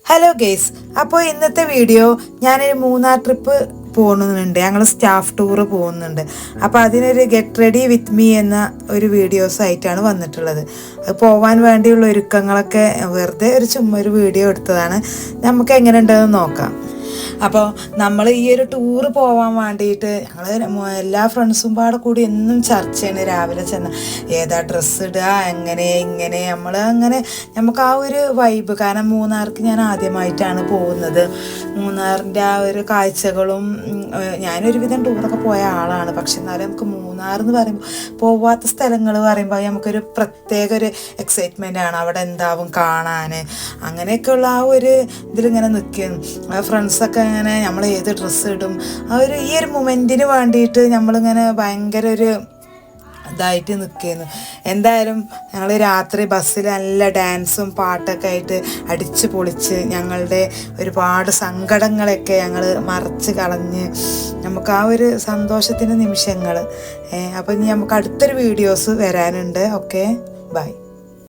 Hello guys, അപ്പോൾ ഇന്നത്തെ video ഞാനൊരു മൂന്നാർ ട്രിപ്പ് പോകുന്നുണ്ട്. ഞങ്ങൾ സ്റ്റാഫ് ടൂറ് പോകുന്നുണ്ട്. അപ്പോൾ അതിനൊരു ഗെറ്റ് റെഡി വിത്ത് മീ എന്ന ഒരു വീഡിയോസ് ആയിട്ടാണ് വന്നിട്ടുള്ളത്. അത് പോകാൻ വേണ്ടിയുള്ള ഒരുക്കങ്ങളൊക്കെ വെറുതെ ചുമ്മാ ഒരു വീഡിയോ എടുത്തതാണ്. നമുക്ക് എങ്ങനെ ഉണ്ടെന്ന് നോക്കാം. അപ്പോൾ നമ്മൾ ഈ ഒരു ടൂറ് പോകാൻ വേണ്ടിയിട്ട് ഞങ്ങൾ എല്ലാ ഫ്രണ്ട്സും പാടെ കൂടി എന്നും ചർച്ചയാണ്. രാവിലെ ചെന്ന് ഏതാ ഡ്രസ്സ് ഇടുക, ഇങ്ങനെ നമ്മൾ അങ്ങനെ നമുക്ക് ആ ഒരു വൈബ്. കാരണം മൂന്നാർക്ക് ഞാൻ ആദ്യമായിട്ടാണ് പോകുന്നത്. മൂന്നാറിൻ്റെ ആ ഒരു കാഴ്ചകളും, ഞാനൊരുവിധം ടൂറൊക്കെ പോയ ആളാണ്. പക്ഷെ എന്നാലും നമുക്ക് മൂന്നാർ എന്ന് പറയുമ്പോൾ, പോവാത്ത സ്ഥലങ്ങൾ പറയുമ്പോൾ നമുക്കൊരു പ്രത്യേക ഒരു എക്സൈറ്റ്മെൻ്റ് ആണ്. അവിടെ എന്താവും കാണാൻ, അങ്ങനെയൊക്കെയുള്ള ആ ഒരു ഇതിലിങ്ങനെ നിൽക്കും. ഫ്രണ്ട്സൊക്കെ ഇങ്ങനെ നമ്മൾ ഏത് ഡ്രസ്സ് ഇടും, ആ ഒരു ഈ ഒരു മൊമെൻറ്റിന് വേണ്ടിയിട്ട് നമ്മളിങ്ങനെ ഭയങ്കര ഒരു ഇതായിട്ട് നിൽക്കുന്നു. എന്തായാലും ഞങ്ങൾ രാത്രി ബസ്സിൽ നല്ല ഡാൻസും പാട്ടൊക്കെ ആയിട്ട് അടിച്ച് പൊളിച്ച് ഞങ്ങളുടെ ഒരുപാട് സങ്കടങ്ങളൊക്കെ ഞങ്ങൾ മറച്ച് കളഞ്ഞ് നമുക്ക് ആ ഒരു സന്തോഷത്തിൻ്റെ നിമിഷങ്ങൾ. അപ്പം ഇനി നമുക്ക് അടുത്തൊരു വീഡിയോസ് വരാനുണ്ട്. Okay, by.